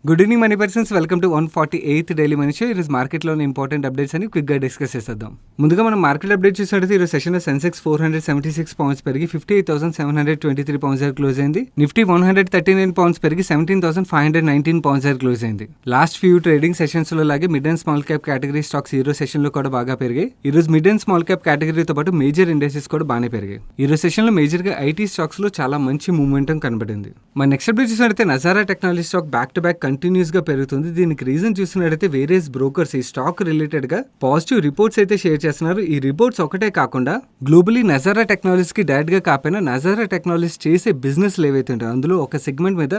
Good evening money persons, welcome to 148th daily money show. ఈరోజు మార్కెట్లోని important updates అని క్విక్గా discuss చేద్దాం. ముందుగా మనం మార్కెట్ అప్డేట్ చూసినట్లయితే ఈరోజు సెషన్లో సెన్సెక్స్ 476 పాయింట్స్ పెరిగి 58,723 పాయింట్స్ దగ్గర క్లోజ్ అయింది. నిఫ్టీ 139 పాయింట్స్ పెరిగి 17,519 పాయింట్స్ దగ్గర క్లోజ్ అయింది. లాస్ట్ ఫ్యూ ట్రేడింగ్ సెషన్స్ లో లాగే mid and small cap category stocks ఈ రోజు సెషన్ లో కూడా బాగా పెరిగాయి. ఈ రోజు మిడ్ అండ్ స్మాల్ క్యాప్ కేటగిరీతో పాటు మేజర్ ఇండస్ట్రీస్ కూడా బాగానే పెరిగాయి. ఈ రోజు సెషన్ లో మేజర్ గా ఐటీ స్టాక్స్ లో చాలా మంచి మూవ్మెంట్ కనబడింది. మన నెక్స్ట్ అప్డేట్ చూసినట్లయితే Nazara technology stock back to back continuous గా పెరుగుతుంది. దీనికి రీజన్ చూసినట్లయితే వేరియస్ బ్రోకర్స్ ఈ స్టాక్ రిలేటెడ్ గా పాజిటివ్ రిపోర్ట్స్ అయితే షేర్ చేస్తున్నారు. ఈ రిపోర్ట్స్ ఒకటే కాకుండా గ్లోబలీ నజారా టెక్నాలజీస్ కి డైరెక్ట్ గా కాకపోయినా నజారా టెక్నాలజీస్ చేసే బిజినెస్ ఏవైతే ఉంటాయో అందులో ఒక సెగ్మెంట్ మీద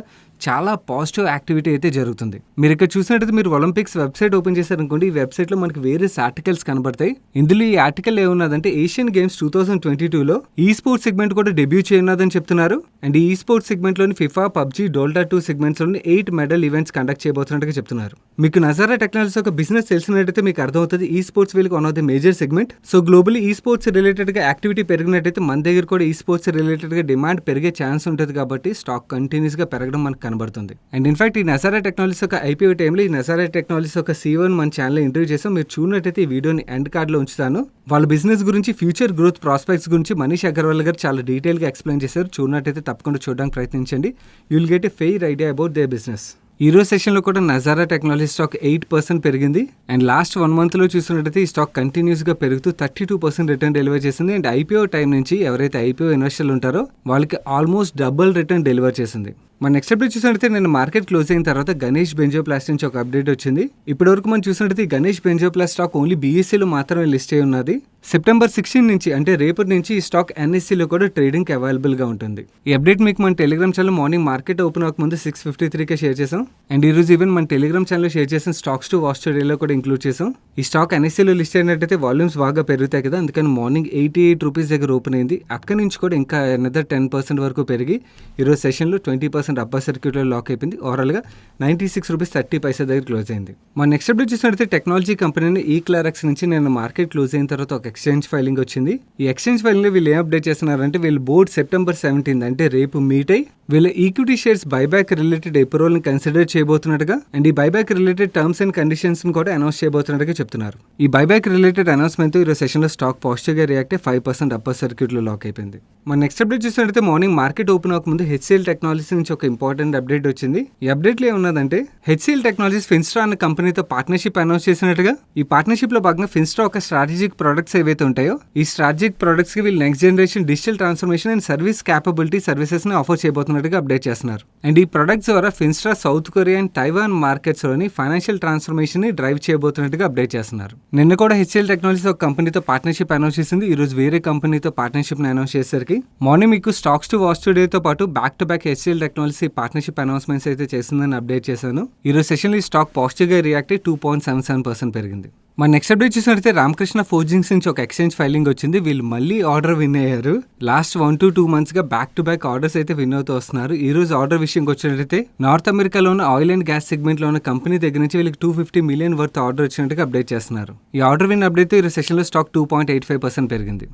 చాలా పాజిటివ్ యాక్టివిటీ అయితే జరుగుతుంది. మీరు ఇక్కడ చూసినట్లయితే మీరు ఒలింపిక్స్ వెబ్సైట్ ఓపెన్ చేశారనుకోండి, ఈ వెబ్సైట్ లో మనకి వేరియస్ ఆర్టికల్స్ కనబడతాయి. ఇందులో ఈ ఆర్టికల్ ఏమున్నదంటే ఏషియన్ గేమ్స్ 2022లో ఈ స్పోర్ట్స్ సెగ్మెంట్ కూడా డెబ్యూ చేయనున్నదని చెప్తున్నారు. అండ్ ఈ స్పోర్ట్స్ సెగ్మెంట్ లోని ఫిఫా, పబ్జీ, డోల్టా 2 సెగ్మెంట్స్ లోని 8 మెడల్ ఈవెంట్స్ కండక్ట్ చేయబోతున్నట్టుగా చెప్తున్నారు. మీకు నజారా టెక్నాలజీస్ ఒక బిజినెస్ తెలిసినట్టయితే మీకు అర్థమవుతుంది ఈ స్పోర్ట్స్ వీళ్ళకి one of the major segment. So globally ఈ స్పోర్ట్స్ రిలేటెడ్ గా యాక్టివిటీ పెరిగినట్టయితే మన దగ్గర కూడా ఈ స్పోర్ట్స్ రిలేటెడ్ గా డిమాండ్ పెరిగే ఛాన్స్ ఉంటుంది. కాబట్టి స్టాక్ కంటిన్యూస్ గా పెరగడం మనకు కనబడుతుంది. అండ్ ఇన్ఫాక్ట్ ఈ నజారా టెక్నాలజీస్ ఒక ఐపీఓ టైంలో ఈ నజారా టెక్నాలజీస్ ఒక CEO మన ఛానల్ ఇంటర్వ్యూ చేసాం. మీరు చూడనట్టయితే ఈ వీడియోని ఎండ్ కార్డ్ లో ఉంచుతాను. వాళ్ళ బిజినెస్ గురించి, ఫ్యూచర్ గ్రోత్ ప్రాస్పెక్ట్స్ గురించి మనీష్ అగర్వాల్ గారు చాలా డీటెయిల్ గా ఎక్స్ప్లెయిన్ చేశారు. చూడనట్టయితే తప్పకుండా చూడడానికి ప్రయత్నించండి. You will get a fair idea about their business. ఈ రోజు సెషన్లో కూడా నజారా టెక్నాలజీ స్టాక్ 8% పెరిగింది. అండ్ లాస్ట్ 1 మంత్లో చూసినట్టయితే ఈ స్టాక్ కంటిన్యూస్గా పెరుగుతూ 32% రిటర్న్ డెలివర్ చేసింది. అండ్ ఐపీఓ టైం నుంచి ఎవరైతే ఐపీఓ ఇన్వెస్టర్లు ఉంటారో వాళ్ళకి ఆల్మోస్ట్ డబుల్ రిటర్న్ డెలివర్ చేసింది. మన నెక్స్ట్ అప్డేట్ చూసినట్టయితే నేను మార్కెట్ క్లోజ్ అయిన తర్వాత గణేష్ బెంజోప్లాస్ట్ నుంచి ఒక అప్డేట్ వచ్చింది. ఇప్పటివరకు మనం చూసినట్టయితే గణేష్ బెంజోప్లాస్ట్ స్టాక్ ఓన్లీ బీఎస్సీలో మాత్రమే లిస్ట్ అయి ఉన్నది. సెప్టెంబర్ 16 నుంచి అంటే రేపటి నుంచి ఈ స్టాక్ ఎన్ఎస్సీలో కూడా ట్రేడింగ్ అవైలబుల్గా ఉంటుంది. ఈ అప్డేట్ మీకు మన Telegram channel morning market open అవ్వకముందు 6:53కే షేర్ చేసాం. అండ్ ఈ రోజు ఈవెన్ మన టెలిగ్రామ్ ఛానల్లో షేర్ చేసిన స్టాక్స్ టు వాచ్ టుడేలో కూడా ఇంక్లూడ్ చేసాం. ఈ స్టాక్ ఎన్ఎస్సీలో లిస్ట్ అయినట్టయితే వాల్యూమ్స్ బాగా పెరుగుతాయి కదా, అందుకని మార్నింగ్ 88 రూపీస్ దగ్గర ఓపెన్ అయింది. అక్కడి నుంచి కూడా ఇంకా అనదర్ 10% వరకు పెరిగి ఈరోజు సెషన్లో 20% అప్పర్ సర్క్యూట్లో లాక్ అయిపోయింది. ఓవరాల్గా 96 రూపీస్ 30 పైసా దగ్గర క్లోజ్ అయింది. మన నెక్స్ట్ అప్డేట్ చూసినట్టయితే టెక్నాలజీ కంపెనీ ఈక్లారెక్స్ నుంచి నేను మార్కెట్ క్లోజ్ అయిన తర్వాత ఒక ఎక్స్చేంజ్ ఫైలింగ్ వచ్చింది. ఈ ఎక్స్చేంజ్ ఫైలింగ్ లో వీళ్ళు ఏం అప్డేట్ చేస్తున్నారంటే వీళ్ళు బోర్డ్ సెప్టెంబర్ 17 అంటే రేపు మీట్ అయ్యి వీళ్ళ equity shares buyback related approval ని కన్సిడర్ చేయబోతున్నట్టుగా అండ్ ఈ buyback related terms and conditions ని కూడా అనౌన్స్ చేయబోతున్నట్టుగా చెప్తున్నారు. ఈ బైబ్యాక్ రిలేటెడ్ అనౌన్స్మెంట్ తో ఈరోజు సెషన్ లో స్టాక్ పాజిటివ్ గా రియాక్ట్ 5% అప్పర్ సర్క్యూట్ లో లాక్ అయిపోయింది. మన నెక్స్ట్ అప్డేట్ చూసినట్లయితే మార్నింగ్ మార్కెట్ ఓపెన్ అవ్వకముందు హెచ్సిఎల్ టెక్నాలజీస్ నుంచి ఒక ఇంపార్టెంట్ అప్డేట్ వచ్చింది. ఈ అప్డేట్ లో ఏమున్నదంటే హెచ్సిఎల్ టెక్నాలజీస్ ఫిన్స్ట్రా అనే కంపెనీతో పార్ట్నర్షిప్ అనౌన్స్ చేసినట్టుగా. ఈ పార్ట్నర్షిప్ లో భాగంగా ఫిన్స్ట్రా ఒక స్ట్రాటజిక్ ప్రొడక్ట్స్ ఏవైతే ఉంటాయో ఈ స్ట్రాటజిక్ ప్రొడక్ట్స్ కి వీళ్ళు next generation digital transformation and service capability services ని ఆఫర్ చేయబోతున్నట్టుగా అప్డేట్ చేస్తున్నారు. అండ్ ఈ ప్రొడక్ట్స్ ద్వారా Finastra South Korea and Taiwan markets లోని ఫైనాన్షియల్ ట్రాన్స్ఫర్మేషన్ ని డ్రైవ్ చేయబోతున్నట్టుగా అప్డేట్ చేస్తున్నారు. నిన్న కూడా హెచ్సిఎల్ టెక్నాలజీస్ ఒక కంపెనీతో పార్ట్నర్షిప్ అనౌన్స్ చేసింది. ఈ రోజు వేరే కంపెనీతో పార్ట్నర్షిప్ అనౌన్స్ చేసేసరికి మార్నింగ్ మీకు స్టాక్స్ టు వాచ్ టుడే తో పాటు back to back HCl technology partnership announcements అయితే చేసిందని అప్డేట్ చేశాను. ఈ రోజు సెషన్ లో స్టాక్ పాజిటివ్ గా రియాక్ట్ 2.77% పెరిగింది. మన నెక్స్ట్ అప్డేట్ చూసినట్లయితే రామకృష్ణ ఫోర్జింగ్స్ నుంచి ఒక ఎక్స్చేంజ్ ఫైలింగ్ వచ్చింది. వీళ్ళు మళ్ళీ ఆర్డర్ విన్ అయ్యారు. లాస్ట్ 1 to 2 months గా బ్యాక్ టు బ్యాక్ ఆర్డర్స్ అయితే విన్ అవుతూ వస్తున్నారు. ఈ రోజు ఆర్డర్ విషయంకి వచ్చినట్లయితే నార్త్ అమెరికాలో ఉన్న ఆయిల్ అండ్ గ్యాస్ సెగ్మెంట్ లో ఉన్న కంపెనీ దగ్గర నుంచి వీళ్ళకి 250 million వర్త్ ఆర్డర్ వచ్చినట్టుగా అప్డేట్ చేస్తున్నారు. ఈ ఆర్డర్ విన్ అప్డేట్ ఈ సెషన్ లో స్టాక్ 2.85% పెరిగింది.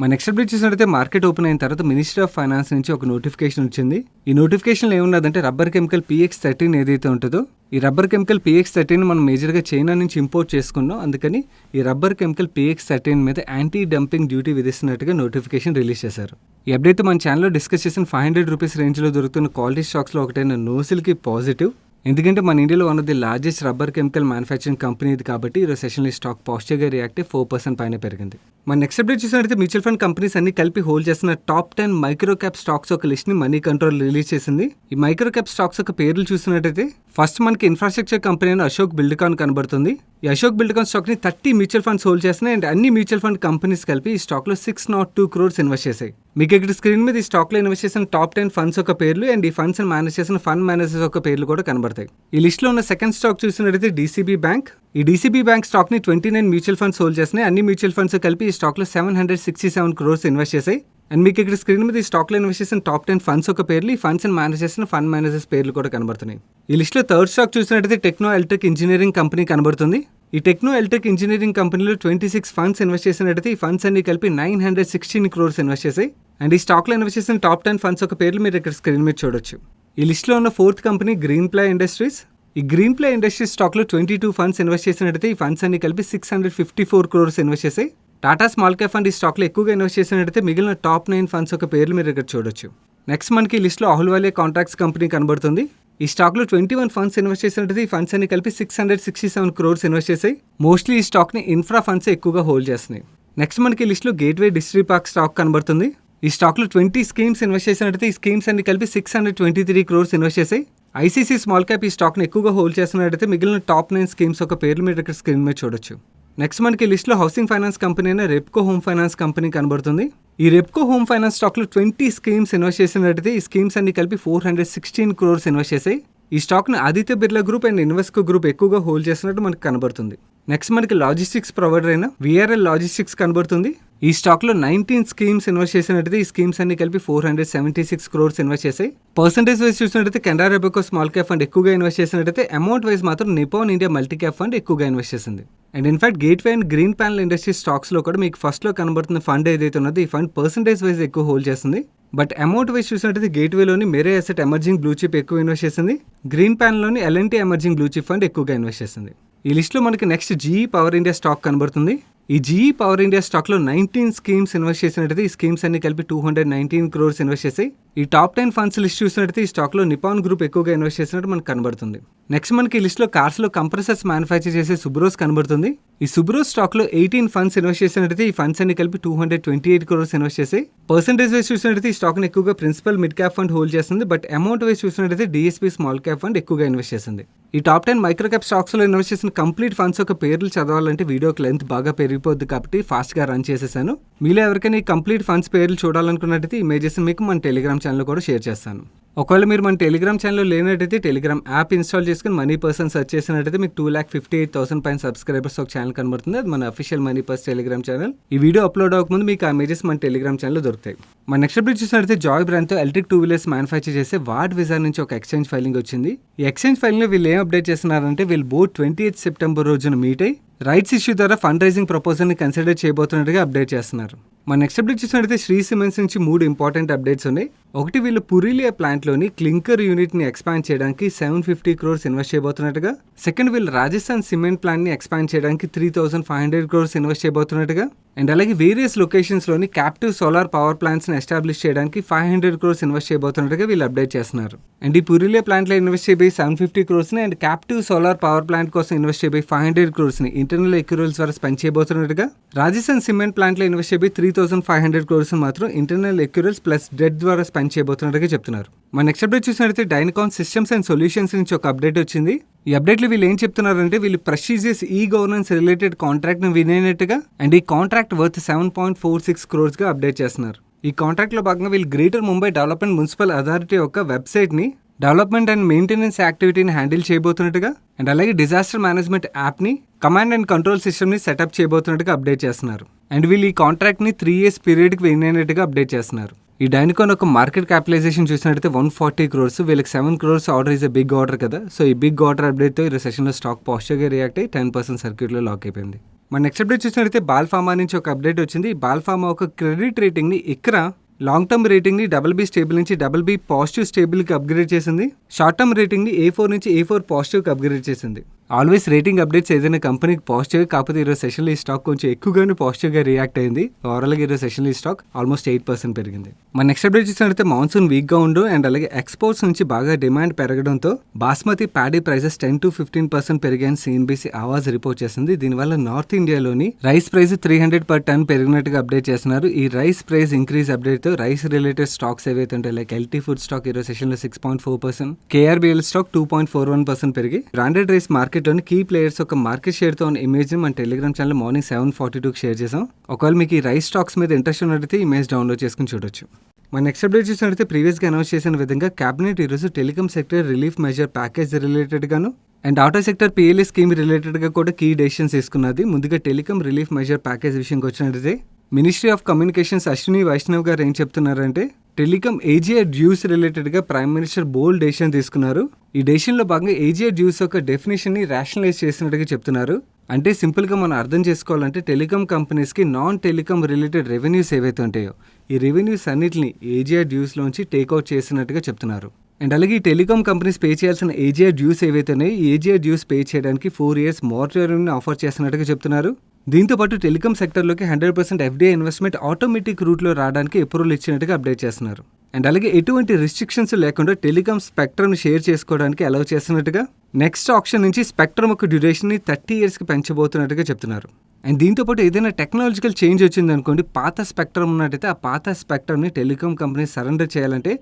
మన నెక్స్ట్ అప్డేట్ చూసినట్లయితే మార్కెట్ ఓపెన్ అయిన తర్వాత మినిస్ట్రీ ఆఫ్ ఫైనాన్స్ నుంచి ఒక నోటిఫికేషన్ వచ్చింది. ఈ నోటిఫికేషన్లో ఏమున్నదంటే రబ్బర్ కెమికల్ PX13 ఏదైతే ఉంటుందో ఈ రబ్బర్ కెమికల్ PX13 మనం మేజర్గా చైనా నుంచి ఇంపోర్ట్ చేసుకున్నాం. అందుకని ఈ రబ్బర్ కెమికల్ PX13 మీద యాంటీ డంపింగ్ డ్యూటీ విధిస్తున్నట్టుగా నోటిఫికేషన్ రిలీజ్ చేశారు. ఈ అప్డేట్ మన ఛానల్లో డిస్కస్ చేసిన 500 రూపీస్ రేంజ్లో దొరుకుతున్న క్వాలిటీ స్టాక్స్లో ఒకటైన నోసిల్కి పాజిటివ్. ఎందుకంటే మన ఇండియాలో one of the largest rubber chemical manufacturing company ఇది కాబట్టి ఈరోజు సెషన్లో స్టాక్ పాజిటివ్గా రియాక్ట్ 4% పైన పెరిగింది. మన నెక్స్ట్ అప్డేట్ చూసినట్లయితే మ్యూచువల్ ఫండ్ కంపెనీస్ అన్ని కలిపి హోల్డ్ చేస్తున్న టాప్ 10 మైక్రో క్యాప్ స్టాక్స్ ఒక లిస్ట్ ని మనీ కంట్రోల్ రిలీజ్ చేసింది. ఈ మైక్రో క్యాప్ స్టాక్స్ ఒక పేర్లు చూసినట్టయితే ఫస్ట్ మనకి ఇన్ఫ్రాస్ట్రక్చర్ కంపెనీ అయిన అశోక్ బిల్డ్కాన్ కనబడుతుంది. ఈ అశోక్ బిల్డ్కాన్ స్టాక్ ని 30 మ్యూచువల్ ఫండ్స్ హోల్డ్ చేస్తున్నాయి. అండ్ అన్ని మ్యూచువల్ ఫండ్ కంపెనీస్ కలిపి ఈ స్టాక్ లో 602 crores ఇన్వెస్ట్ చేశాయి. మీకు ఇక్కడ స్క్రీన్ మీద ఈ స్టాక్ లో ఇన్వెస్ట్ చేసిన టాప్ 10 ఫండ్స్ ఒక పేర్లు అండ్ ఈ ఫండ్స్ మేనేజ్ చేసిన ఫండ్ మేనేజర్స్ ఒక పేర్లు కూడా కనబడతాయి. ఈ లిస్ట్ లో ఉన్న సెకండ్ స్టాక్ చూసినట్టయితే DCB బ్యాంక్. ఈ DCB బ్యాంక్ స్టాక్ ని 29 మ్యూచువల్ ఫండ్స్ హోల్డ్ చేస్తున్నాయి. అన్ని మ్యూచువల్ ఫండ్స్ కలిపి ఈ స్టాక్ లో 767 crores ఇన్వెస్ట్ చేశాయి. అండ్ మీకు ఇక్కడ స్క్రీన్ మీద ఈ స్టాక్ లో ఇన్వెస్ట్ చేసిన టాప్ 10 ఫండ్స్ ఒక పేర్లు, ఈ ఫండ్స్ మేనేజ్ చేసిన ఫండ్ మేనేజర్స్ పేర్లు కూడా కనబడుతున్నాయి. ఈ లిస్ట్ లో థర్డ్ స్టాక్ చూసినట్టయితే టెక్నో ఎలక్ట్రిక్ ఇంజనీరింగ్ కంపెనీ కనబడుతుంది. ఈ టెక్నో ఎలక్ట్రిక్ ఇంజనీరింగ్ కంపెనీలో 26 ఫండ్స్ ఇన్వెస్ట్ చేసినట్టయితే ఈ ఫండ్స్ అన్ని కలిపి 916 crores ఇన్వెస్ట్ చేశాయి. అండ్ ఈ స్టాక్ లో ఇన్వెస్ట్ చేసిన టాప్ 10 ఫండ్స్ ఒక పేర్లు మీరు ఇక్కడ స్క్రీన్ మీద చూడొచ్చు. ఈ లిస్ట్లో ఉన్న fourth company Greenply Industries. ఈ గ్రీన్ ప్లై ఇండస్ట్రీస్ స్టాక్లో 22 ఫండ్స్ ఇన్వెస్ట్ చేసినట్టయితే ఈ ఫండ్స్ అన్ని కలిపి 654 crores ఇన్వెస్ట్ చేశాయి. టాటా స్మాల్ క్యాప్ ఫండ్ ఈ స్టాక్లో ఎక్కువగా ఇన్వెస్ట్ చేసినట్టయితే మిగిలిన టాప్ 9 ఫండ్స్ యొక్క పేర్లు మీరు ఇక్కడ చూడొచ్చు. నెక్స్ట్ మనకి ఈ లిస్ట్లో అహుల్వాలియా కాంట్రాక్ట్స్ కంపెనీ కనబడుతుంది. ఈ స్టాక్లో 21 ఫండ్స్ ఇన్వెస్ట్ చేసినట్టయితే ఈ ఫండ్స్ అన్ని కలిపి 667 crores ఇన్వెస్ట్ చేశాయి. మోస్ట్లీ ఈ స్టాక్ని ఇన్ఫ్రా ఫండ్స్ ఎక్కువగా హోల్డ్ చేస్తున్నాయి. నెక్స్ట్ మనకి ఈ లిస్ట్లో గేట్వే డిస్ట్రీ పార్క్ స్టాక్ కనబడుతుంది. ఈ స్టాక్లో 20 స్కీమ్స్ ఇన్వెస్ట్ చేసినట్టయితే ఈ స్కీమ్స్ అన్ని కలిపి 623 crores ఇన్వెస్ట్ చేశాయి. ఐసీసీ స్మాల్ క్యాప్ ఈ స్టాక్ని ఎక్కువగా హోల్డ్ చేస్తున్నట్టయితే మిగిలిన టాప్ 9 స్కీమ్స్ యొక్క పేర్లు మీరు ఇక్కడ స్క్రీన్ మీద చూడొచ్చు. నెక్స్ట్ మనకి లిస్ట్లో హౌసింగ్ ఫైనాన్స్ కంపెనీ అయిన రెప్కో హోమ్ ఫైనాన్స్ కంపెనీ కనబడుతుంది. ఈ రెప్కో హోమ్ ఫైనాన్స్ స్టాక్లో 20 స్కీమ్స్ ఇన్వెస్ట్ చేసినట్టయితే ఈ స్కీమ్స్ అన్ని కలిపి 416 crores ఇన్వెస్ట్ చేశాయి. ఈ స్టాక్ని Aditya Birla group and Invesco group ఎక్కువగా హోల్డ్ చేస్తున్నట్టు మనకు కనబడుతుంది. నెక్స్ట్ మనకి లాజిస్టిక్స్ ప్రొవైడర్ అయిన విఆర్ఎల్ లాజిస్టిక్స్ కనబడుతుంది. ఈ స్టాక్లో 19 స్కీమ్స్ ఇన్వెస్ట్ చేసినట్టయితే ఈ స్కీమ్స్ అన్ని కలిపి 476 crores ఇన్వెస్ట్ చేశాయి. పర్సెంటేజ్ వైజ్ చూసినట్టయితే Canara Robeco small cap fund ఎక్కువగా ఇన్వెస్ట్ చేసినట్టయితే అమౌంట్ వైజ్ మాత్రం Nippon India multi cap fund ఎక్కువగా ఇన్వెస్ట్ చేసింది. And in fact Gateway and green panel industry స్టాక్స్లో కూడా మీకు ఫస్ట్లో కనబడుతున్న ఫండ్ ఏదైతే ఉన్నదో ఈ ఫండ్ పర్సెంటేజ్ వైజ్ ఎక్కువ హోల్డ్ చేస్తుంది. బట్ అమౌంట్ వైజ్ చూసినట్టయితే గేట్వేలోని Mirae asset emerging blue chip ఎక్కువ ఇన్వెస్ట్ చేసింది. గ్రీన్ ప్యానల్లోని L and T emerging blue chip fund ఎక్కువగా ఇన్వెస్ట్ చేసింది. ఈ లిస్ట్లో మనకి next GE power India stock కనబడుతుంది. ఈ జీఈ పవర్ ఇండియా స్టాక్లో 19 స్కీమ్స్ ఇన్వెస్ట్ చేసినట్టయితే ఈ స్కీమ్స్ అన్ని కలిపి 219 crores ఇన్వెస్ట్ చేసాయి. ఈ టాప్ 10 ఫండ్స్ లిస్ట్ చూసినట్టయితే ఈ స్టాక్లో నిపాన్ గ్రూప్ ఎక్కువగా ఇన్వెస్ట్ చేసినట్టు మనకు కనబడుతుంది. నెక్స్ట్ మనకి ఈ లిస్ట్లో కార్స్లో కంప్రెసర్స్ మ్యానుఫ్యాక్చర్ చేసే సుబ్రోస్ కనబడుతుంది. ఈ సుబ్రోస్ స్టాక్లో 18 ఫండ్స్ ఇన్వెస్ట్ చేసినట్టయితే ఈ ఫండ్స్ అన్ని కలిపి 228 crores ఇన్వెస్ట్ చేసాయి. పర్సెంటేజ్ వైజ్ చూసినట్టయితే ఈ స్టాక్ని ఎక్కువగా Principal mid cap fund hold చేస్తుంది. బట్ అమౌంట్ వైజ్ చూసినట్టయితే డిఎస్పీ స్మాల్ క్యాప్ ఫండ్ ఎక్కువగా ఇన్వెస్ట్ చేసింది. ఈ టాప్ 10 మైక్రో క్యాప్ స్టాక్స్లో ఇన్వెస్ట్ చేసిన కంప్లీట్ ఫండ్స్ యొక్క పేర్లు చదవాలంటే వీడియోకి లెంత్ బాగా పెరిగిపోద్ది కాబట్టి ఫాస్ట్గా రన్ చేసేసాను. మీలో ఎవరికైనా ఈ కంప్లీట్ ఫండ్స్ పేర్లు చూడాలనుకున్నట్టయితే ఇమేజెస్ మీకు మన టెలిగ్రామ్ ఛానల్ కూడా షేర్ చేస్తాను. ఒకవేళ మీరు మన టెలిగ్రామ్ ఛానల్లో లేనట్టయితే టెలిగ్రామ్ యాప్ ఇన్స్టాల్ చేసుకుని మనీ పర్సన్ సెర్చ్ చేసినట్టయితే మీకు 2,58,000 పైన సబ్స్క్రైబర్స్ ఒక ఛానల్ కనబడుతుంది. అది మన official money purse Telegram channel. ఈ వీడియో అప్లోడ్ అవ్వకముందు మీకు ఆ ఇమేజెస్ మన టెలిగ్రామ్ ఛానల్లో దొరుకుతాయి. మన నెక్స్ట్ అప్డేట్ చూసినట్టయితే జాయ్ బ్రాండ్తో ఎలక్ట్రిక్ 2-wheelers మ్యానుఫ్యాక్చర్ చేసే వార్డ్ విజార్ నుంచి ఒక ఎక్స్చేంజ్ ఫైలింగ్ వచ్చింది. ఈ ఎక్స్చేంజ్ ఫైలింగ్లో వీళ్ళు ఏం అప్డేట్ చేస్తున్నారంటే వీళ్ళు బోర్డ్ 28 September రోజున మీట్ అయ్యి రైట్స్ ఇష్యూ ద్వారా ఫండ్ రైజింగ్ ప్రపోజల్ని కన్సిడర్ చేయబోతున్నట్టుగా అప్డేట్ చేస్తున్నారు. మన నెక్స్ట్ అప్డేట్ చూసినట్టయితే శ్రీ సిమెంట్స్ నుంచి 3 ఇంపార్టెంట్ అప్డేట్స్ ఉన్నాయి. ఒకటి వీళ్ళు పురీలియా ప్లాంట్లోని క్లింకర్ యూనిట్ని ఎక్స్పాండ్ చేయడానికి 750 crores ఇన్వెస్ట్ చేయబోతున్నట్టుగా. సెకండ్ వీళ్ళు రాజస్థాన్ సిమెంట్ ప్లాంట్ని ఎక్స్పాండ్ చేయడానికి 3,500 crores ఇన్వెస్ట్ చేయబోతున్నట్టుగా. అండ్ అలాగే వేరియస్ లొకేషన్స్లోని క్యాప్టివ్ సోలార్ పవర్ ప్లాంట్స్ని ఎస్టాబ్లిష్ చేయడానికి 500 crores ఇన్వెస్ట్ చేయబోతున్నట్టుగా వీళ్ళు అప్డేట్ చేస్తున్నారు. అండ్ ఈ పురీలియా ప్లాంట్లో ఇన్వెస్ట్ చేయబోయి 750 crores and captive solar power plant కోసం ఇన్వెస్ట్ చేయబోయి 500 crores ఇంటర్నల్ ఎక్యూరల్స్ ద్వారా స్పెండ్ చేయబోతున్నట్టుగా. రాజస్థాన్ సిమెంట్ ప్లాంట్లో ఇన్వెస్ట్ చేయబోయి 3,500 crores మాత్రం ఇంటర్నల్ ఎక్యూరల్స్ ప్లస్ డెట్ ద్వారా స్పెండ్ చేయబోతున్నట్టుగా చెప్తున్నారు. మన నెక్స్ట్ అప్డేట్ చూసినట్టయితే డైనకాన్ సిస్టమ్స్ అండ్ సొల్యూషన్స్ నుంచి ఒక అప్డేట్ వచ్చింది. ఈ అప్డేట్లో వీళ్ళు ఏం చెప్తున్నారంటే వీళ్ళు prestigious e governance related contract ను వినేనట్టుగా అండ్ ఈ కాంట్రాక్ట్ వర్త్ 7.46 crores గా అప్డేట్ చేస్తున్నారు. ఈ కాంట్రాక్ట్ లో భాగంగా వీళ్ళు greater Mumbai development municipal authority యొక్క వెబ్సైట్ ని డెవలప్మెంట్ అండ్ మెయింటెనెన్స్ యాక్టివిటీని హ్యాండిల్ చేయబోతున్నట్టుగా అండ్ అలాగే డిజాస్టర్ మేనేజ్మెంట్ యాప్ ని కమాండ్ అండ్ కంట్రోల్ సిస్టమ్ ని సెటప్ చేయబోతున్నట్టుగా అప్డేట్ చేస్తున్నారు. అండ్ వీళ్ళు ఈ కాంట్రాక్ట్ ని 3 years పీరియడ్ కి వినేనట్టుగా అప్డేట్ చేస్తున్నారు. ఈ డైనకాన్ ఒక మార్కెట్ క్యాపిటలైజేషన్ చూసినట్టయితే 140 crores. వీళ్ళకి 7 crores order is a big order కదా. సో ఈ బిగ్ ఆర్డర్ అప్డేట్తో ఈ సెషన్లో స్టాక్ పాజిటివ్గా రియాక్ట్ అయ్యి 10% సర్క్యూట్లో లాక్ అయిపోయింది. మన నెక్స్ట్ అప్డేట్ చూసినట్టయితే బాల్ ఫార్మా నుంచి ఒక అప్డేట్ వచ్చింది. బాల్ ఫార్మా ఒక క్రెడిట్ రేటింగ్ని ఇక్రా లాంగ్ టర్మ్ రేటింగ్ని BB స్టేబుల్ నుంచి BB పాజిటివ్ స్టేబుల్కి అప్గ్రేడ్ చేసింది. షార్ట్ టర్మ్ రేటింగ్ని A4 నుంచి A4 పాజిటివ్కి అప్గ్రేడ్ చేసింది. ఆల్వేస్ రేటింగ్ అప్డేట్స్ ఏదైనా కంపెనీకి పాజిటివ్, కాకపోతే ఈరోజు సెషన్లో ఈ స్టాక్ కొంచెం ఎక్కువగానే పాజిటివ్గా రియాక్ట్ అయింది. ఓవరాల్గా ఈరోజు సెషన్లో ఈ స్టాక్ ఆల్మోస్ట్ 8% పెరిగింది. మన నెక్స్ట్ అప్డేట్ చూసినట్టయితే మాన్సూన్ వీక్గా ఉండు అండ్ అలాగే ఎక్స్పోర్ట్స్ నుంచి బాగా డిమాండ్ పెరగడంతో బాస్మతి ప్యాడీ ప్రైజెస్ 10 to 15% పెరిగాయని CNBC ఆవాజ్ రిపోర్ట్ చేసింది. దీనివల్ల నార్త్ ఇండియాలోని రైస్ ప్రైస్ 300 per ton పెరిగినట్టుగా అప్డేట్ చేస్తున్నారు. ఈ రైస్ ప్రైస్ ఇంక్రీజ్ అప్డేట్తో రైస్ రిలేటెడ్ స్టాక్స్ ఏవైతే ఉంటాయి లైక్ LT ఫుడ్ స్టాక్ ఈరోజు సెషన్లో 6.4%, KRBL స్టాక్ 2.41% పెరిగి బ్రాండెడ్ రైస్ మార్కెట్ లోని కీ ప్లేయర్స్ ఒక మార్కెట్ షేర్ తో ఉన్న ఇమేజ్ ని మన టెలిగ్రామ్ ఛానల్ మార్నింగ్ 7:42 షేర్ చేసాం. ఒకవేళ మీకు ఈ రైస్ స్టాక్స్ మీద ఇంట్రెస్ట్ ఉన్నట్టయితే ఇమేజ్ డౌన్లోడ్ చేసుకుని చూడొచ్చు. మన నెక్స్ట్ అప్డేట్ చూసినట్టయితే ప్రీవియస్గా అనౌన్స్ చేసిన విధంగా క్యాబినెట్ ఈరోజు telecom sector relief measure package related గాను and auto sector PLA scheme related గా కూడా కీ డెసిషన్స్ తీసుకున్నది. ముందుగా టెలికాం రిలీఫ్ మెజర్ ప్యాకేజ్ విషయంకి వచ్చినట్టయితే ministry of communications Ashwini Vaishnaw గారు ఏం చెప్తున్నారంటే టెలికాం AGR డ్యూస్ రిలేటెడ్గా ప్రైమ్ మినిస్టర్ బోల్డ్ డెసిషన్ తీసుకున్నారు. ఈ డెసిషన్లో భాగంగా AGR డ్యూస్ యొక్క డెఫినేషన్ని రేషనలైజ్ చేసినట్టుగా చెప్తున్నారు. అంటే సింపుల్గా మనం అర్థం చేసుకోవాలంటే టెలికాం కంపెనీస్కి నాన్ టెలికాం రిలేటెడ్ రెవెన్యూస్ ఏవైతే ఉంటాయో ఈ రెవెన్యూస్ అన్నిటిని AGR డ్యూస్లోంచి టేక్అవుట్ చేసినట్టుగా చెప్తున్నారు. అండ్ అలాగే ఈ టెలికాం కంపెనీస్ పే చేయాల్సిన ఏజీఆర్ డ్యూస్ ఏవైతే ఉన్నాయో ఈ ఏజీఆర్ డ్యూస్ పే చేయడానికి 4 years మోరటోరియంని ఆఫర్ చేస్తున్నట్టుగా చెప్తున్నారు. దీంతో పాటు టెలికాం సెక్టర్లోకి 100% ఎఫ్డీఐ ఇన్వెస్ట్మెంట్ ఆటోమేటిక్ రూట్లో రావడానికి అప్రూవల్ ఇచ్చినట్టుగా అప్డేట్ చేస్తున్నారు. అండ్ అలాగే ఎటువంటి రిస్ట్రిక్షన్స్ లేకుండా టెలికాం స్పెక్ట్రమ్ షేర్ చేసుకోవడానికి అలౌ చేస్తున్నట్టుగా, నెక్స్ట్ ఆప్షన్ నుంచి స్పెక్ట్రమ్ యొక్క డ్యూరేషన్ని 30 yearsకి పెంచబోతున్నట్టుగా చెప్తున్నారు. అండ్ దీంతోపాటు ఏదైనా టెక్నాలజికల్ చేంజ్ వచ్చిందనుకోండి, పాత స్పెక్ట్రమ్ ఉన్నట్టయితే ఆ పాత స్పెక్ట్రమ్ని టెలికాం కంపెనీ సరెండర్ చేయాలంటే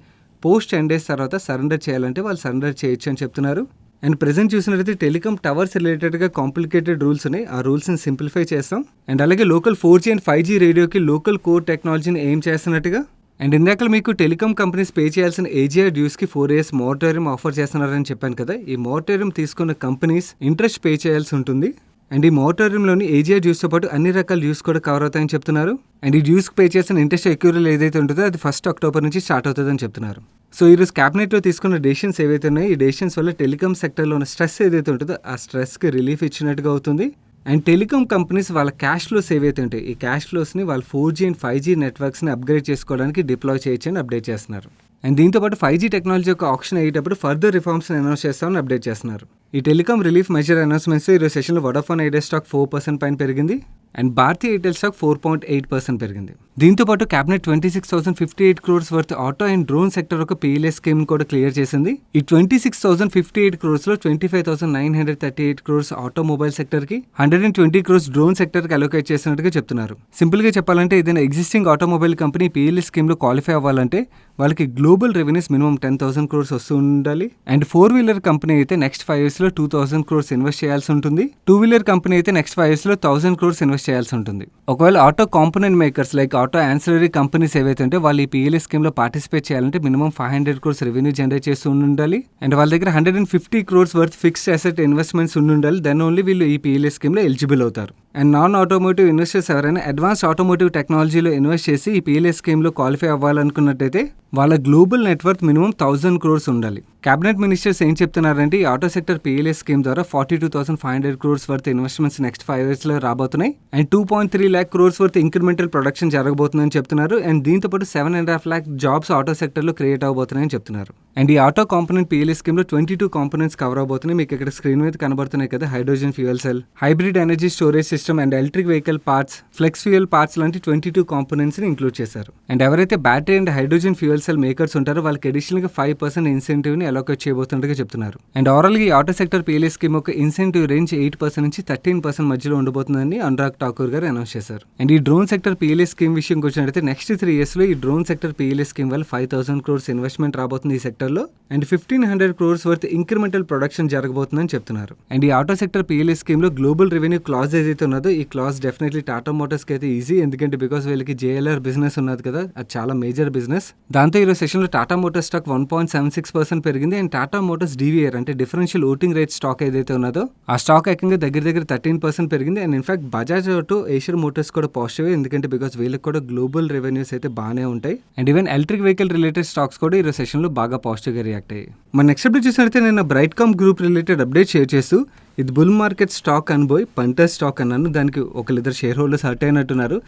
పోస్ట్ 10 days తర్వాత సరెండర్ చేయాలంటే వాళ్ళు సరెండర్ చేయొచ్చు అని చెప్తున్నారు. అండ్ ప్రెజెంట్ చూసినట్లయితే టెలికాం టవర్స్ రిలేటెడ్గా కాంప్లికేటెడ్ రూల్స్ ఉన్నాయి, ఆ రూల్స్ని సింప్లిఫై చేస్తాం. అండ్ అలాగే లోకల్ 4G అండ్ 5G రేడియోకి లోకల్ కోర్ టెక్నాలజీని ఏం చేస్తున్నట్టుగా. అండ్ ఇందాక మీకు టెలికాం కంపెనీస్ పే చేయాల్సిన ఏజీఆర్ డ్యూస్కి 4 years మోరటోరియం ఆఫర్ చేస్తున్నారని చెప్పాను కదా. ఈ మోరటోరియం తీసుకున్న కంపెనీస్ ఇంట్రెస్ట్ పే చేయాల్సి ఉంటుంది. అండ్ ఈ మోరటోరియంలోని ఏజీఆర్ డ్యూస్తో పాటు అన్ని రకాల డ్యూస్ కూడా కవర్ అవుతాయని చెప్తున్నారు. అండ్ ఈ డ్యూస్కి పే చేసిన ఇంట్రెస్ట్ ఎక్యూరల్ ఏదైతే ఉంటుందో అది 1st October నుంచి స్టార్ట్ అవుతుందని చెప్తున్నారు. సో ఈరోజు క్యాబినెట్లో తీసుకున్న డెసిషన్స్ ఏవైతే ఉన్నాయో ఈ డెసిషన్స్ వల్ల టెలికాం సెక్టర్లో ఉన్న స్ట్రెస్ ఏదైతే ఉంటుందో ఆ స్ట్రెస్కి రిలీఫ్ ఇచ్చినట్టుగా అవుతుంది. అండ్ టెలికాం కంపెనీస్ వాళ్ళ క్యాష్ ఫ్లోస్ ఏవైతే ఉంటాయి ఈ క్యాష్ ఫ్లోస్ని వాళ్ళ 4G అండ్ 5G నెట్వర్క్స్ని అప్గ్రేడ్ చేసుకోవడానికి డిప్లాయ్ చేయొచ్చని అప్డేట్ చేస్తున్నారు. అండ్ దీంతోపాటు 5G టెక్నాలజీ యొక్క ఆప్షన్ అయ్యేటప్పుడు ఫర్దర్ రిఫార్మ్స్ని అనౌన్స్ చేస్తామని అప్డేట్ చేస్తున్నారు. ఈ టెలికాం రిలీఫ్ మెజర్ అనౌన్స్మెంట్స్ ఈరోజు సెషన్లో వోడాఫోన్ ఐడియా స్టాక్ 4% పైన పెరిగింది. అండ్ భారతీ ఎయిర్టెల్ స్టాక్ 4.8% పెరిగింది. దీంతోపాటు cabinet 26,058 crores worth auto and drone sector ఒక PLA స్కీమ్ కూడా క్లియర్ చేసింది. ఈ 26,058 crores లో 25,938 crores ఆటోమొబైల్ సెక్టర్కి, 120 crores డ్రోన్ సెక్టర్కి అలొకేట్ చేసినట్టుగా చెప్తున్నారు. సింపుల్గా చెప్పాలంటే ఏదైనా ఎగ్జిస్టింగ్ ఆటోమొబైల్ కంపెనీ PLA స్కీమ్లో క్వాలిఫై అవ్వాలంటే వాళ్ళకి గ్లోబల్ రెవెన్యూస్ మినిమం 10,000 crores వస్తూ ఉండాలి. అండ్ 4-wheeler కంపెనీ అయితే నెక్స్ట్ 5 yearsలో 2,000 crores ఇన్వెస్ట్ చేయాల్సి ఉంటుంది. 2-wheeler కంపెనీ అయితే నెక్స్ట్ 5 yearsలో 1,000 crores ఇన్వెస్ట్ చేయాల్సి ఉంటుంది. ఒకవేళ auto component makers like auto ancillary companies ఏవైతే ఉంటే వాళ్ళు ఈ PLA స్కీమ్లో పార్టిసిపేట్ చేయాలంటే మినిమం 500 crores రెవెన్యూ జనరేట్ చేస్తూ ఉండాలి. అండ్ వాళ్ళ దగ్గర 150 crores worth fixed asset investments ఉండాలి. దెన్ ఓన్లీ వీళ్ళు ఈ PLA స్కీమ్లో ఎలిజిబుల్ అవుతారు. అండ్ నాన్ ఆటోమోటివ్ ఇన్వెస్టర్స్ ఎవరైనా అడ్వాన్స్ ఆటోమోటివ్ టెక్నాలజీలో ఇన్వెస్ట్ చేసి ఈ PLA స్కీమ్లో క్వాలిఫై అవ్వాలనుకున్నట్టయితే వాళ్ళ గ్లోబల్ నెట్వర్క్ మినిమం 1,000 crores ఉండాలి. క్యాబినెట్ మినిస్టర్స్ ఏం చెప్తున్నారంటే ఈ ఆటో సెక్టర్ PLA స్కీమ్ ద్వారా 42,500 crores వర్త్ ఇన్వెస్ట్మెంట్స్ నెక్స్ట్ 5 yearsలో రాబోతున్నాయి. And 2.3 lakh crores worth incremental production జరగబోతుందని చెప్తున్నారు. అండ్ దీంతో పాటు 7.5 lakh జాబ్స్ ఆటో సెక్టర్లో క్రియేట్ అవబోతున్నాయని చెప్తున్నారు. అండ్ ఈ ఆటో కాంపోనెంట్ PLA స్కీమ్లో 22 కాంపోనెంట్స్ కవర్ అవబోతున్నాయి. మీకు ఇక్కడ స్క్రీన్ మీద కనబడుతున్నాయి కదా, hydrogen fuel cell, hybrid energy storage system and electric vehicle parts, flex fuel parts లాంటి 22 కాంపోనెంట్స్ని ఇంక్లూడ్ చేశారు. అండ్ ఎవరైతే battery and hydrogen fuel cell makers ఉంటారో వాళ్ళకి అడిషనల్గా 5% ఇన్సెంటివ్ని అలొకేట్ చేయబోతున్నట్టుగా చెప్తున్నారు. అండ్ ఓవరాల్గా ఈ ఆటో సెక్టర్ PLA స్కీమ్ ఒక ఇన్సెంటివ్ రేంజ్ 8% నుంచి 13% మధ్యలో ఉండబోతుందని అనురాగ్ ఠాకూర్ గారు అనౌన్స్ చేశారు. అండ్ ఈ డ్రోన్ సెక్టర్ PLA స్కీమ్ విషయంకి వచ్చినట్లయితే నెక్స్ట్ 3 yearsలో ఈ డ్రోన్ సెక్టర్ PLA స్కీమ్ వల్ల 5,000 crores ఇన్వెస్ట్మెంట్ రాబోతుంది ఈ సెక్టర్లో. And 1,500 crores worth incremental production జరగబోతుందని చెప్తున్నారు. అండ్ ఈ ఆటో సెక్టర్ PLA స్కీమ్లో గ్లోబల్ రెవెన్యూ క్లాజ్ ఏదైతే ఉన్నదో ఈ క్లాజ్ డెఫినెట్లీ టాటా మోటార్స్కి అయితే ఈజీ, ఎందుకంటే బికాస్ వీళ్ళకి JLR బిజినెస్ ఉన్నది కదా, అది చాలా మేజర్ బిజినెస్. దాంతో ఈరోజు సెషన్లో టాటా మోటార్స్ స్టాక్ 1.76% పెరిగింది. అండ్ టాటా మోటార్స్ DVR అంటే డిఫరెన్షియల్ ఓటింగ్ రేట్ స్టాక్ ఏదైతే ఉన్నదో ఆ స్టాక్ ఏకంగా దగ్గర 13% పెరిగింది. And in fact Bajaj auto, ఏషియర్ Motors కూడా పాజిటివ్, ఎందుకంటే బికాస్ వీళ్ళకి కూడా గ్లోబల్ రెవెన్యూస్ అయితే బాగానే ఉంటాయి. And even electric vehicle related stocks కూడా ఈరోజు సెషన్లో బాగా పాజిటివ్గా రియాక్ట్ అయ్యాయి. మన నెక్స్ట్ అప్డేట్ చూసినట్లయితే నేను Brightcom group related update share చేస్తూ ఇది బుల్ మార్కెట్ స్టాక్ అనుబోయి పంటర్ స్టాక్ అన్నాను. దానికి ఒకరిద్దరు షేర్ హోల్డర్స్ హర్ట్ అయినట్టున్నారు.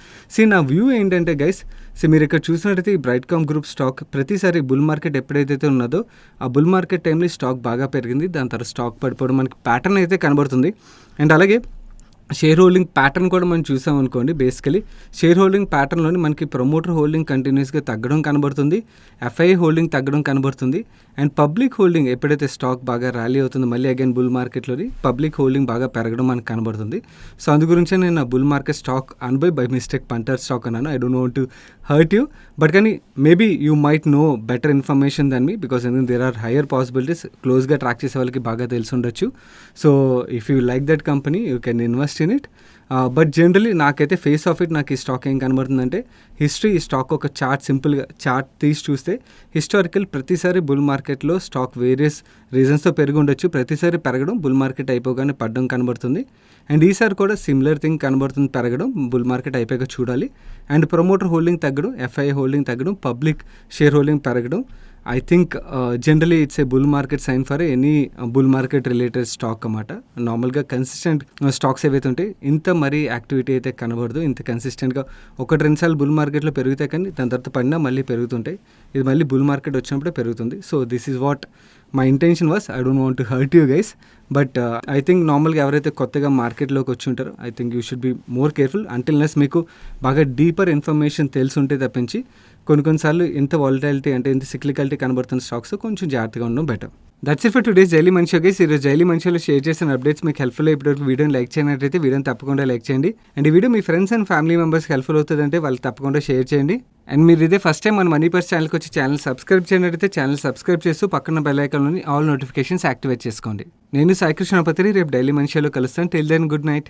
నా వ్యూ ఏంటంటే గైస్, మీరు ఇక్కడ చూసినట్టయితే ఈ బ్రైట్కామ్ గ్రూప్ స్టాక్ ప్రతిసారి బుల్ మార్కెట్ ఎప్పుడైతే ఉన్నదో ఆ బుల్ మార్కెట్ టైంలో స్టాక్ బాగా పెరిగింది, దాని తర్వాత స్టాక్ పడిపోవడం మనకి ప్యాటర్న్ అయితే కనబడుతుంది. అండ్ అలాగే షేర్ హోల్డింగ్ ప్యాటర్న్ కూడా మనం చూసాం అనుకోండి, బేసికలీ షేర్ హోల్డింగ్ ప్యాటర్న్లోని మనకి ప్రమోటర్ హోల్డింగ్ కంటిన్యూస్గా తగ్గడం కనబడుతుంది, FII హోల్డింగ్ తగ్గడం కనబడుతుంది. అండ్ పబ్లిక్ హోల్డింగ్ ఎప్పుడైతే స్టాక్ బాగా ర్యాలీ అవుతుందో మళ్ళీ అగైన్ బుల్ మార్కెట్లోని పబ్లిక్ హోల్డింగ్ బాగా పెరగడం మనకు కనబడుతుంది. సో అందు గురించే నేను బుల్ మార్కెట్ స్టాక్ అనుబై బై మిస్టేక్ పంటర్ స్టాక్ అన్నాను. I don't want to hurt you, but కానీ maybe you might know better information then me, because there are higher possibilities. క్లోజ్గా ట్రాక్ చేసే వాళ్ళకి బాగా తెలిసి ఉండొచ్చు. So if you like that company you can invest in it. But generally నాకైతే face of it నాకు ఈ స్టాక్ ఏం కనబడుతుందంటే హిస్టరీ, ఈ స్టాక్ ఒక చార్ట్ సింపుల్గా చార్ట్ తీసి చూస్తే హిస్టారికల్ ప్రతిసారి బుల్ మార్కెట్లో స్టాక్ వేరియస్ రీజన్స్తో పెరిగి ఉండొచ్చు, ప్రతిసారి పెరగడం బుల్ మార్కెట్ అయిపోగానే పడడం కనబడుతుంది. అండ్ ఈసారి కూడా సిమిలర్ థింగ్ కనబడుతుంది, పెరగడం బుల్ మార్కెట్ అయిపోయాక చూడాలి. అండ్ ప్రమోటర్ హోల్డింగ్ తగ్గడం, FII హోల్డింగ్ తగ్గడం, పబ్లిక్ షేర్ హోల్డింగ్ పెరగడం, I think generally it's a bull market sign for any bull market related stock అన్నమాట. నార్మల్గా కన్సిస్టెంట్ స్టాక్స్ ఏవైతే ఉంటాయి ఇంత మరీ యాక్టివిటీ అయితే కనబడదు. ఇంత కన్సిస్టెంట్గా 1-2 సార్లు బుల్ మార్కెట్లో పెరుగుతాయి, కానీ దాని తర్వాత పడినా మళ్ళీ పెరుగుతుంటాయి. ఇది మళ్ళీ బుల్ మార్కెట్ వచ్చినప్పుడే పెరుగుతుంది. So this is what my intention was. I don't want to hurt you guys, but I think నార్మల్గా ఎవరైతే కొత్తగా మార్కెట్లోకి వచ్చి ఉంటారో I think you should be more careful అంటిల్నెస్ మీకు బాగా డీపర్ ఇన్ఫర్మేషన్ తెలుసుంటే తప్పించి కొన్నిసార్లు ఎంత వాలటాలిటీ అంటే ఎంత సిక్లికాలిటీ కనబడుతున్న స్టాక్స్ కొంచెం జాగ్రత్తగా ఉండడం better. That's it for today's daily మనిషి గైస్. ఈరోజు డైలీ మనిషిలో షేర్ చేసిన అప్డేట్స్ మీకు హెల్ప్ఫుల్ ఇప్పటివరకు వీడియోని లైక్ చేయనట్లయితే వీడియోని తప్పకుండా లైక్ చేయండి. అండ్ ఈ వీడియో మీ ఫ్రెండ్స్ అండ్ ఫ్యామిలీ మెంబర్స్కి హెల్ప్ఫుల్ అవుతుందంటే వాళ్ళకి తప్పకుండా షేర్ చేయండి. అండ్ మీరు ఇదే ఫస్ట్ టైం మన మనీ పర్స్ ఛానల్కి వచ్చి ఛానల్ సబ్స్క్రైబ్ చేయనట్లయితే ఛానల్ సబ్స్క్రైబ్ చేస్తూ పక్కన బెల్ ఐకాన్లోని ఆల్ నోటిఫికేషన్స్ యాక్టివేట్ చేసుకోండి. నేను సాయి కృష్ణ పత్రి, రేపు డైలీ మనిషిలో కలుస్తాను. Till then good night.